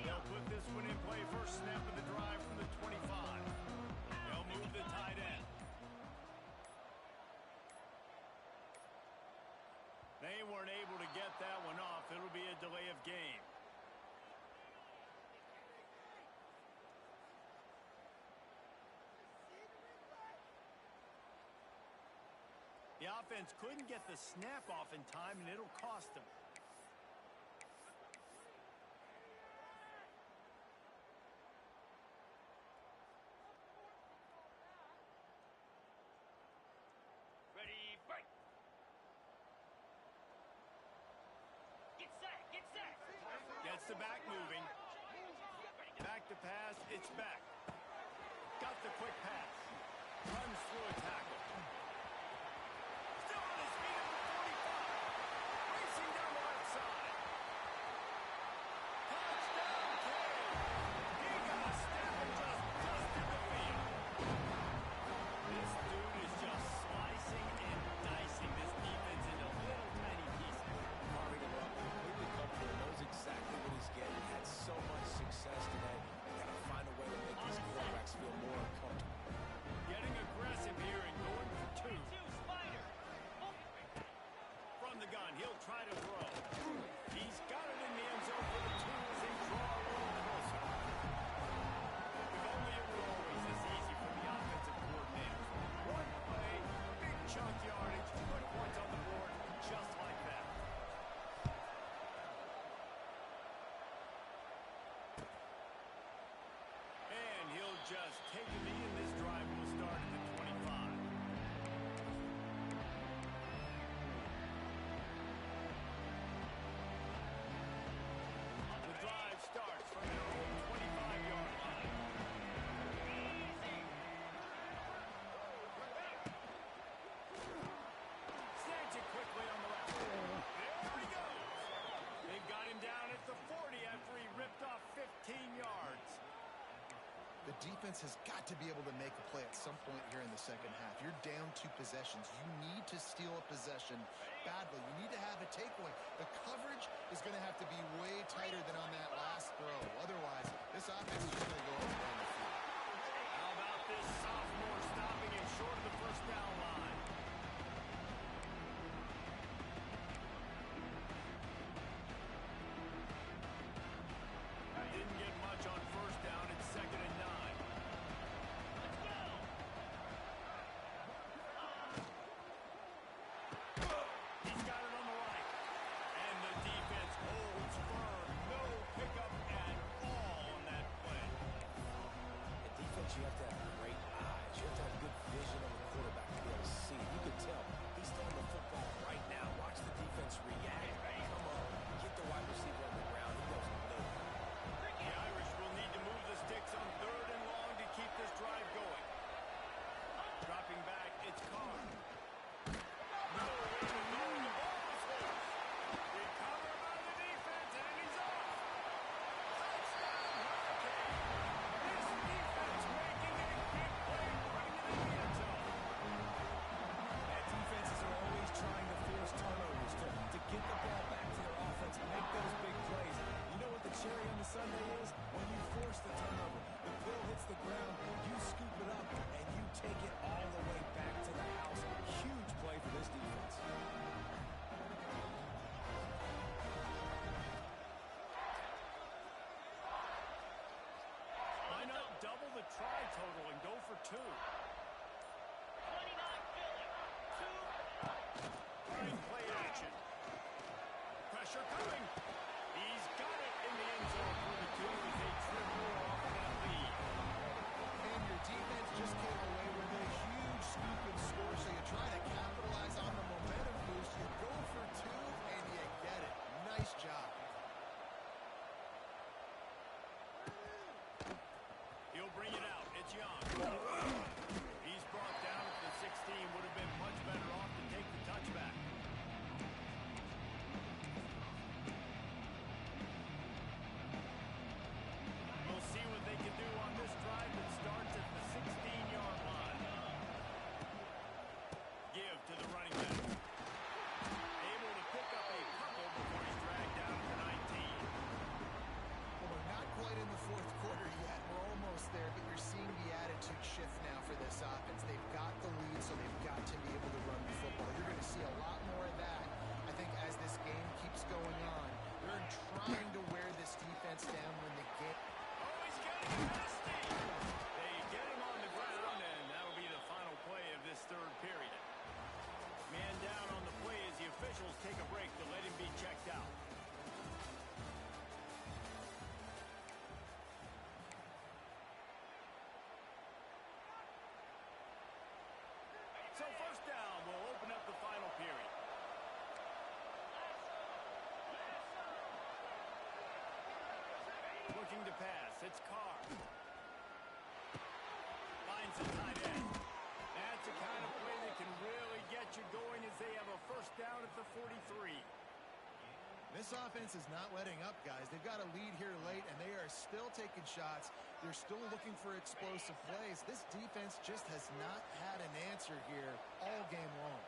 They'll put this one in play. First snap of the drive from the 25. They'll move the tight end. They weren't able to get that one off. It'll be a delay of game. The offense couldn't get the snap off in time, and it'll cost them. Ready, break! Get set, get set! Gets the back moving. Back to pass, it's back. Got the quick pass. Runs through a tackle. Still on his feet at the 45. Racing down the left side. Touchdown, Cade. He got a step and just dusted the field. This dude is just slicing and dicing this defense into little tiny pieces. Carving him up, completely comfortable, knows exactly what he's getting. Had so much success today. Got to find a way to make these quarterbacks feel more uncomfortable. Getting aggressive here and going for two. 3-2, Spider! From the gun, he'll try to throw. He's got it in the end zone for the two as they draw a little closer. If only it were always this easy for the offensive coordinators. One play, big chunk yardage, good points on the board, just like that. And he'll just take a knee, and this drive will start at the 25. The drive starts from their own 25-yard line. defense has got to be able to make a play at some point here in the second half. You're down 2 possessions. You need to steal a possession badly. You need to have a takeaway. The coverage is going to have to be way tighter than on that last throw. Otherwise, this offense is just going to go up and down the field. How about this sophomore stopping it short of the first down line? Didn't get much on first down. It's 2nd and 9. Let's go. He's got it on the right. And the defense holds firm. No pickup at all on that play. In defense, you have to have great eyes. You have to have good vision of the quarterback to be able to see. You can tell he's throwing the football right now. Watch the defense react. Come on, get the wide receiver on the ground. He goes nowhere. The Irish will need to move the sticks on 3rd and long to keep this drive going. Dropping back, it's Carr. Nowhere to go. The ball is loose. Recovered by the defense, and he's off. Touchdown, Hurricane. This defense making a big play, putting it in the end zone. That defenses are always trying to force turnovers to get the ball back to their offense and make those big plays. You know what the cherry on the sundae is? When you force the turnover, the ball hits the ground, you scoop it up, and you take it all the way back to the house. Huge play for this defense. Why not double the try total and go for 2? 29 Philly. 2. Fine play action. Pressure coming. He's got it in the end zone for the 2 as they trim more off of that lead. And your defense just came away with a huge scoop and score, so you try to capitalize on the momentum boost. You go for 2, and you get it. Nice job. He'll bring it out. It's Young. He's brought down at the 16. Would have been much better off to take the touchback. We'll see what they can do on this drive that starts at the 16-yard line. Give to the running back. Able to pick up a couple before he's dragged down at the 19. Well, we're not quite in the 4th quarter yet. We're almost there, but you're seeing the attitude shift now for this offense. They've got the lead, so they've got to be able to run the football. You're going to see a lot more of that, I think, as this game keeps going on. They're trying to wear this defense down when the game... Oh, he's getting nasty. They get him on the ground, and that'll be the final play of this 3rd period. Man down on the play as the officials take a break to let him be checked out. So 1st down will open up the final period. Looking to pass. It's Carr. Finds the tight end. That's the kind of play that can really get you going as they have a 1st down at the 43. This offense is not letting up, guys. They've got a lead here late, and they are still taking shots. They're still looking for explosive plays. This defense just has not had an answer here all game long.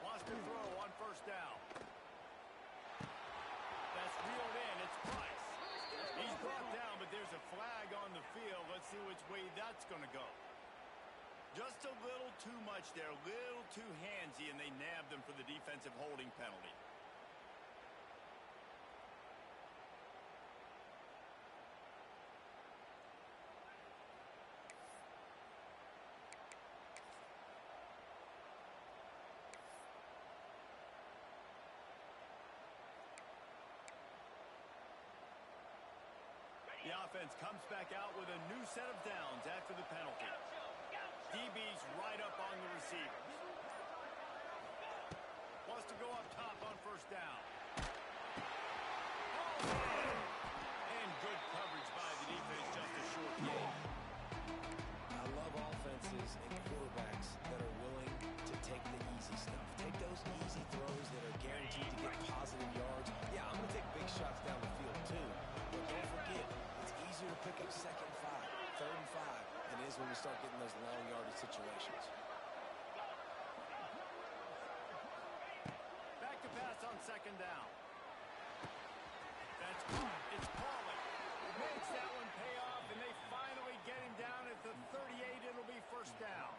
Wants to throw on 1st down. That's reeled in. It's Price. He's brought down, but there's a flag on the field. Let's see which way that's going to go. Just a little too much there, a little too handsy, and they nabbed him for the defensive holding penalty. The offense comes back out with a new set of downs after the penalty. DB's right up on the receivers. Wants to go up top on 1st down. And good coverage by the defense, just a short gain. I love offenses and quarterbacks that are willing to take the easy stuff. Take make those easy throws that are guaranteed to get positive yards. Yeah, I'm going to take big shots down the field too. But don't forget, it's easier to pick up second and 5, third and 5 than it is when we start getting those long yardage situations. Back to pass on second down. That's caught. It's Pauly. Makes that one pay off, and they finally get him down at the 38. It'll be first down.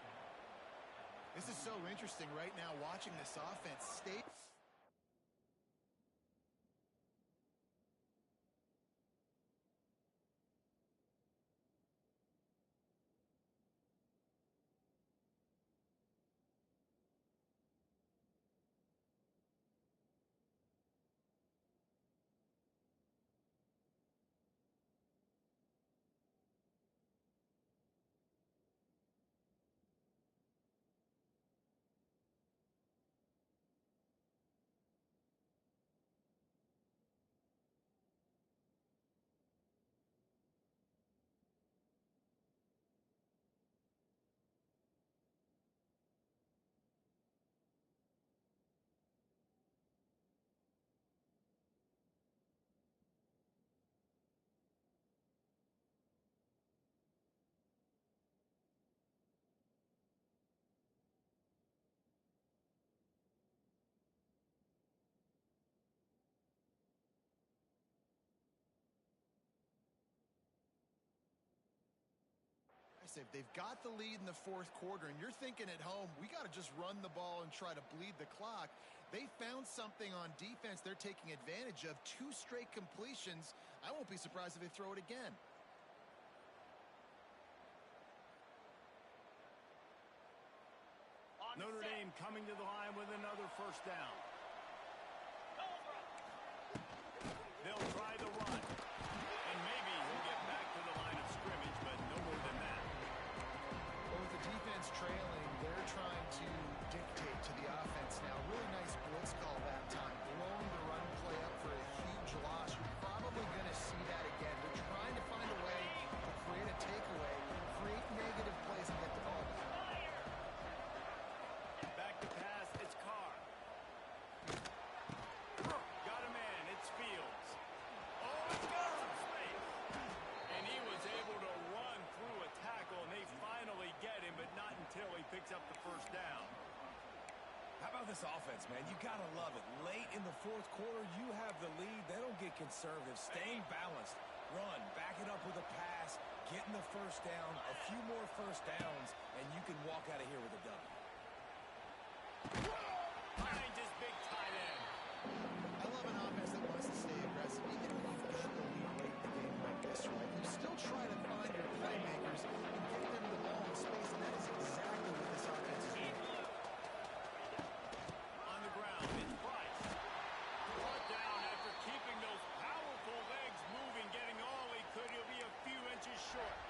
This is so interesting right now watching this offense stay. If they've got the lead in the fourth quarter and you're thinking at home, we got to just run the ball and try to bleed the clock. They found something on defense they're taking advantage of. 2 straight completions. I won't be surprised if they throw it again. Notre Dame coming to the line with another first down. They'll try the run. And maybe he'll get back to the line of scrimmage, but no more than that. Well, with the defense trailing, they're trying to dictate to the offense now. Really nice blitz call that time. Blowing the run play up for a huge loss. You're probably going to see that again. They're trying to find a way to create a takeaway, create negative plays, and get the ball back. Back to pass, it's Carr. Got a man, it's Fields. Oh, it's got some space. And he was able to run through a tackle, and they finally get him, but not until he picks up the first down. How about this offense, man? You got to love it. Late in the fourth quarter, you have the lead. They don't get conservative. Staying balanced. Run. Back it up with a pass. Getting the first down. A few more first downs, and you can walk out of here with a W. Behind his big tight end. I love an offense that wants to stay aggressive. Even when you've got the lead late in the game like this, right? You still try to find your playmakers and get them the ball in space, and that is exactly what this offense is doing. On the ground, it's Price. Brought down after keeping those powerful legs moving, getting all he could. He'll be a few inches short.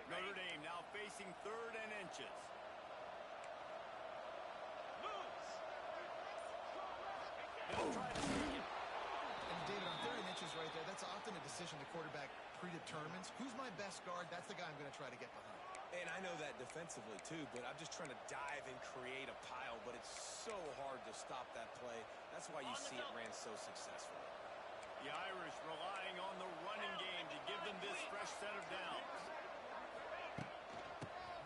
Notre Dame now facing 3rd and inches. Moves. They'll try to sneak it. And David, on 3rd and inches right there, that's often a decision the quarterback predetermines. Who's my best guard? That's the guy I'm going to try to get behind. And I know that defensively, too, but I'm just trying to dive and create a pile, but it's so hard to stop that play. That's why you see it ran so successfully. The Irish relying on the running game to give them this fresh set of downs.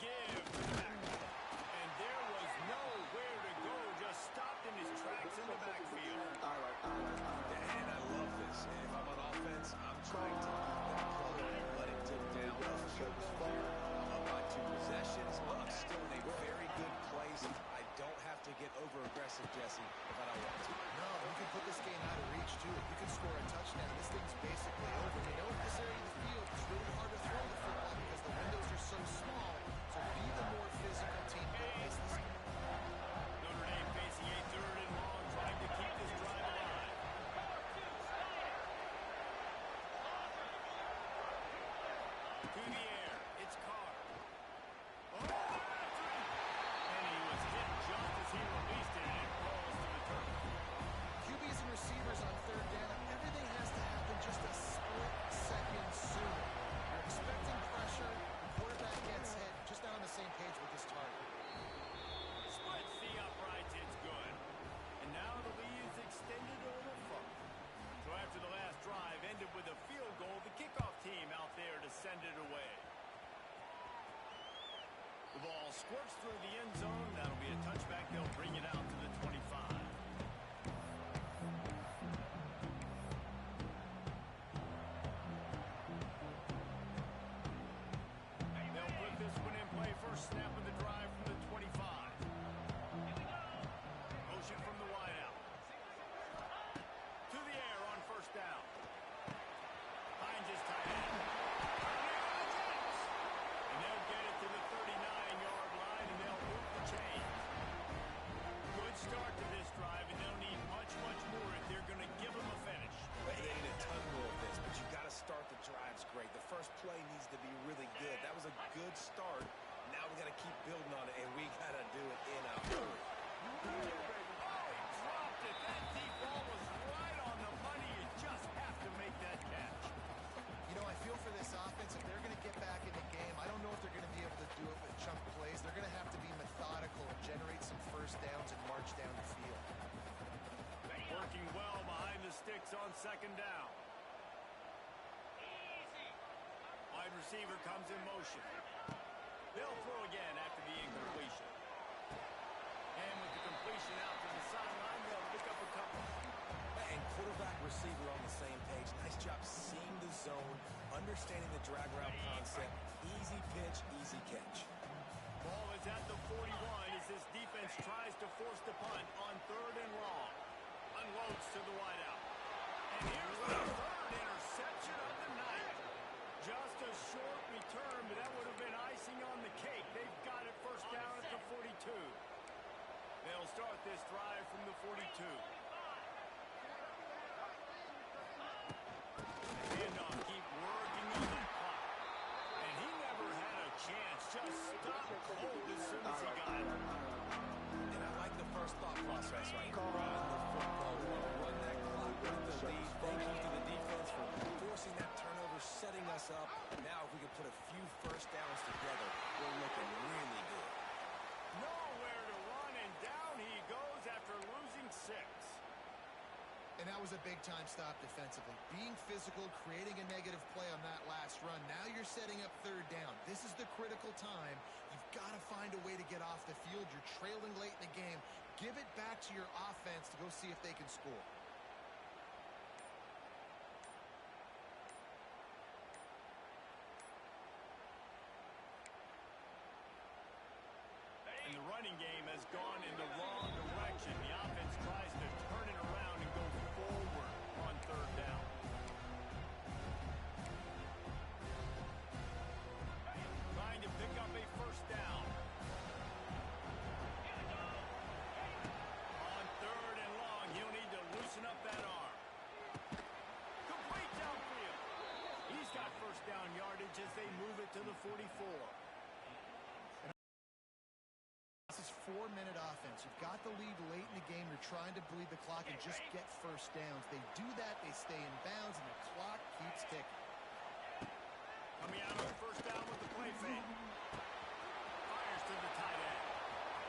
give to the backfield. And there was nowhere to go, just stopped in his tracks in the backfield. And I love this. If I'm on offense, I'm trying to let it plug in and let it dip down. A field goal here, up by 2 possessions, but I'm still in a very good place. I don't have to get over-aggressive, Jesse, if I don't want to. No, you can put this game out of reach, too. If you can score a touchdown, this thing's basically over. You know, in this area of the field, it's really hard to throw the football because the windows are so small. So be the more physical team that plays this game. Notre Dame facing a 3rd and long, trying to keep this drive alive. To the air, it's Carr. Oh, and he was hit just as he released it, and it falls to the turf. QBs and receivers on 3rd down, everything has to happen just a split second sooner. You're expecting pressure, the quarterback gets hit, just not on the same page with his target. Splits the uprights, it's good. And now the lead is extended a little further. So after the last drive ended with a field goal, the kickoff team out there to send it away. The ball squirts through the end zone. That'll be a touchback. They'll bring it out to the 25. They'll put this one in play. First snap of the drive from the 25. Motion from the wideout. To the air on 1st down. Hines is tight end. And they'll get it to the 39-yard line, and they'll move the chain. Good start to this drive, and they'll need much, much more if they're going to give them a finish. They need a ton more of this, but you got to start the drives great. The first play needs to be really good. That was a good start. Now we got to keep building on it, and we got to do it in a hurry. Oh, he dropped it. That deep ball was right on the money. You just have to make that catch. You know, I feel for this offense, if they're going to get back in the game, I don't know if they're going to be able to do it with chunk plays. They're going to have to be methodical and generate some first downs and march down the field. Working well behind the sticks on 2nd down. Wide receiver comes in motion. They'll throw again after the incompletion. And with the completion out to the sideline, they'll pick up a couple. And quarterback receiver on the same page. Nice job seeing the zone, understanding the drag route concept. Easy pitch, easy catch. Ball is at the 41 as this defense tries to force the punt on 3rd and long. Unloads to the wideout. And here's the 3rd interception of the night. Just a short return, but that would have been icing on the cake. They've got it 1st down at the 42. They'll start this drive from the 42. Handoff, keep working on that clock. And he never had a chance. Just stopped cold as soon as he got it. And I like the first thought process right here. Run the football, we want to run that clock with the lead. Thank you to the defense for forcing that turnover, setting us up. Now if we can put a few first downs together, we're looking really good. Nowhere to run, and down he goes after losing 6. And that was a big-time stop defensively. Being physical, creating a negative play on that last run. Now you're setting up 3rd down. This is the critical time. You've got to find a way to get off the field. You're trailing late in the game. Give it back to your offense to go see if they can score. And the running game has gone in the wrong direction. The offense tries to turn it around and go forward on 3rd down. Trying to pick up a 1st down. On 3rd and long, he'll need to loosen up that arm. Complete downfield. He's got 1st down yardage as they move it to the 44. This is 4-minute offense. You've got the lead late in the game. You're trying to bleed the clock and just get first downs. They do that, they stay in bounds, and the clock keeps ticking. Coming out on 1st down with the play fake. Fires to the tight end.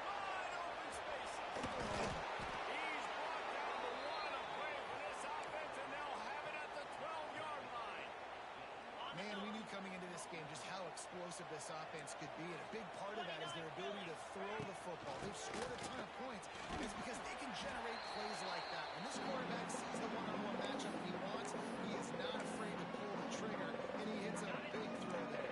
Wide open space. He's brought down the one. A play for this offense, and they'll have it at the 12-yard line. Man, we knew coming into this game just how explosive explosive this offense could be, and a big part of that is their ability to throw the football. They've scored a ton of points. It's because they can generate plays like that. When this quarterback sees the one-on-one matchup he wants, he is not afraid to pull the trigger, and he hits a big throw there.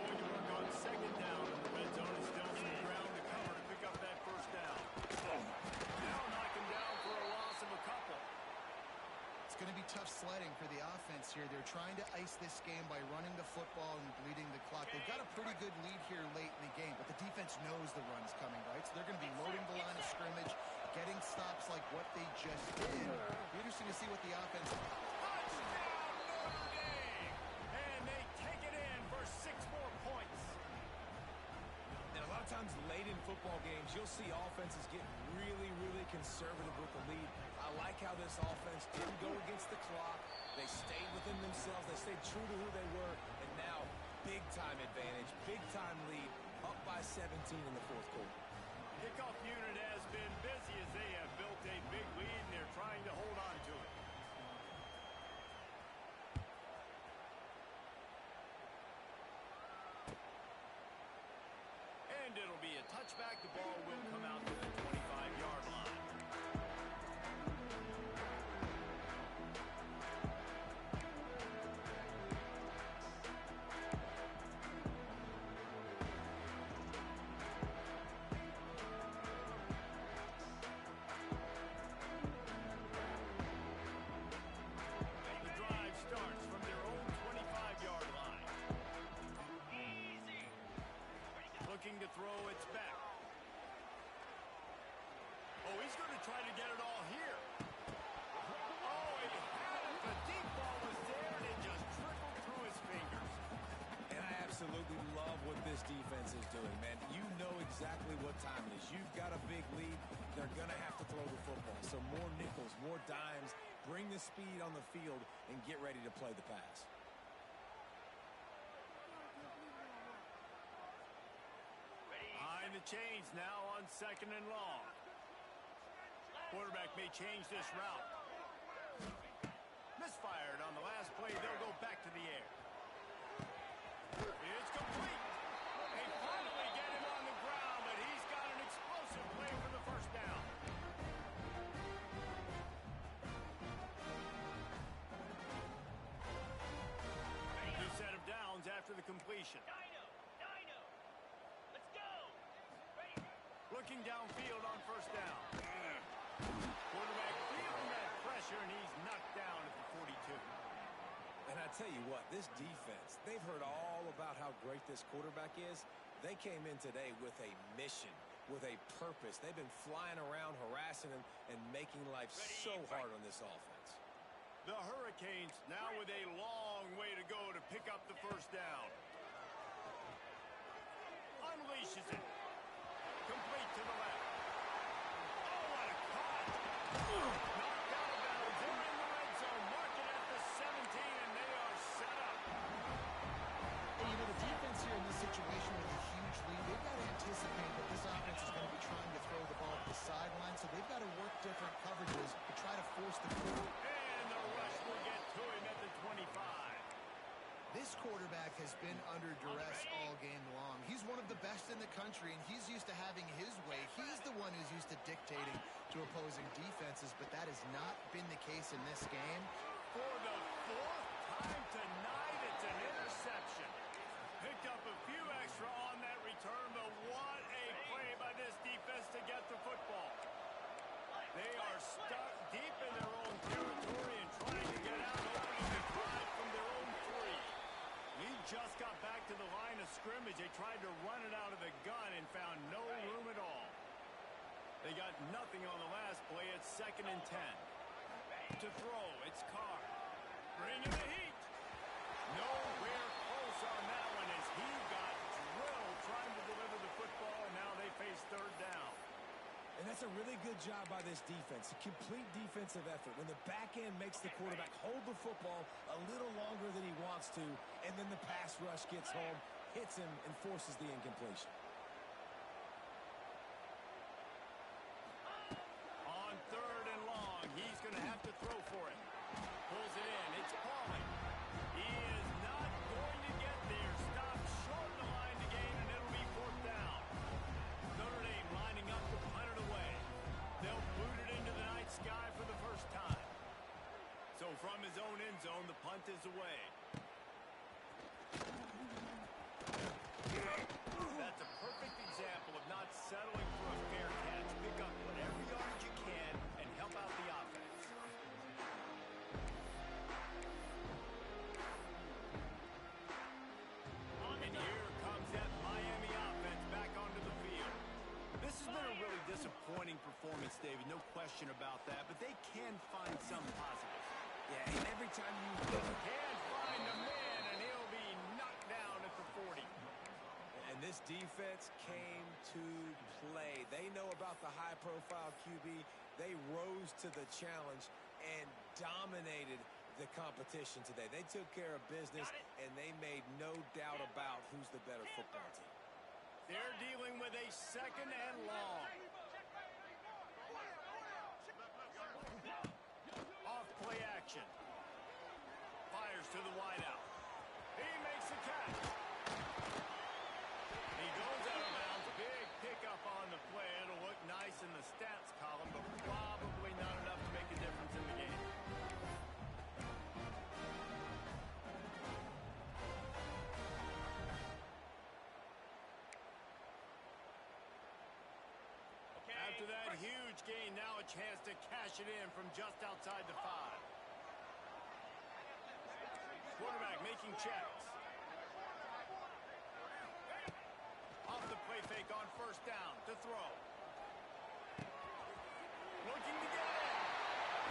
Going to work on second down in the red zone and still some ground to cover to pick up that first down. Now knock him down for a loss of a couple. It's going to be tough sledding for the offense here. They're trying to ice this game by running the football and bleeding the clock. They've got a pretty good lead here late in the game, but the defense knows the run's coming, right? So they're going to be loading the line of scrimmage, getting stops like what they just did. Be interesting to see what the offense... Touchdown, Notre Dame! And they take it in for 6 more points. And a lot of times late in football games, you'll see offenses get really, really conservative with the lead. I like how this offense didn't go against the clock. They stayed within themselves. They stayed true to who they were. And now, big-time advantage, big-time lead, up by 17 in the fourth quarter. Kickoff unit has been busy as they have built a big lead, and they're trying to hold on to it. And it'll be a touchback. The ball will come out to the 25-yard line. The drive starts from their own 25-yard line. Looking to throw, it's back. Oh, he's going to try to get it all here. Oh, he had it. The deep ball was there, and it just trickled through his fingers. And I absolutely love what this defense is doing, man. You know exactly what time it is. You've got a big lead. They're going to have to throw the football. So more nickels, more dimes. Bring the speed on the field and get ready to play the pass. Behind the chains now on second and long. Quarterback may change this route. Misfired on the last play. They'll go back to the air. It's complete. They finally get him on the ground, but he's got an explosive play for the first down. New set of downs after the completion. Dino! Let's go! Ready? Looking downfield on first down. Quarterback feeling that pressure, and he's knocked down at the 42. And I tell you what, this defense, they've heard all about how great this quarterback is. They came in today with a mission, with a purpose. They've been flying around, harassing him, and making life so hard on this offense. The Hurricanes now with a long way to go to pick up the first down. Unleashes it. Complete to the left. Oh, what a cut! Knocked out of bounds. They're in the red zone. Mark it at the 17, and they are set up. Hey, you know, the defense here in this situation with a huge lead, they've got to anticipate that this offense is going to be trying to throw the ball to the sideline, so they've got to work different coverages to try to force the quarterback. And the rush will get to him at the 25. This quarterback has been under duress all game long. He's one of the best in the country, and he's used to having his way. He's the one who's used to dictating to opposing defenses, but that has not been the case in this game. For the 4th time tonight, it's an interception. Picked up a few extra on that return, but what a play by this defense to get the football. They are stuck deep in their own territory and trying to get out, opening the drive from their own 3. Lee just got back to the line of scrimmage. They tried to run it out of the gun and found no room at all. They got nothing on the last play. It's 2nd and 10. To throw, it's Carr. Bringing the heat. Nowhere close on that one as he got drilled trying to deliver the football, and now they face 3rd down. And that's a really good job by this defense, a complete defensive effort. When the back end makes the quarterback hold the football a little longer than he wants to, and then the pass rush gets home, hits him, and forces the incompletion. On 3rd and long, he's going to have to throw for it. Pulls it in. It's Pauling. He is not going to get there. Stopped short of the punt is away. That's a perfect example of not settling for a fair catch. Pick up whatever yardage you can and help out the offense. And here comes that Miami offense back onto the field. This has been a really disappointing performance, David, no question about that, but they can find some positives. Yeah, and every time you Can't find a man, and he'll be knocked down at the 40. and this defense came to play. They know about the high-profile QB. They rose to the challenge and dominated the competition today. They took care of business, and they made no doubt about who's the better football team. They're dealing with a second and long. Off play action. Fires to the wideout. He makes the catch. He goes out of bounds. Big pickup on the play. It'll look nice in the stats column, but probably not enough to make a difference in the game. After that huge gain, now a chance to cash it in from just outside the 5. Quarterback making checks. Off the play fake on first down to throw. Looking to get it.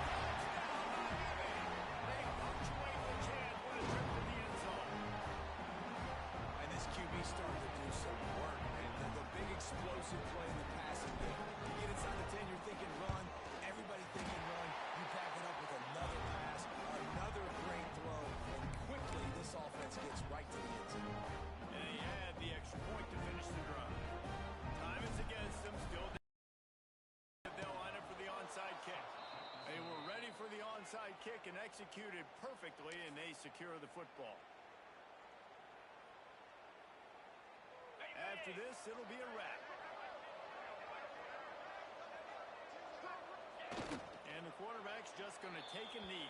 Touchdown, Miami. They punctuate the chance with a trip to the end zone. And this QB started to do some work. And the big explosive play in the passing game. You get inside the 10, you're thinking run. Everybody thinking run. You back it up with another pass, another great throw, and quickly this offense gets right to the end zone. And he had the extra point to finish the drive. Time is against them. Still, they'll line up for the onside kick. They were ready for the onside kick and executed perfectly, and they secure the football. After this, it'll be a wrap. And the quarterback's just going to take a knee.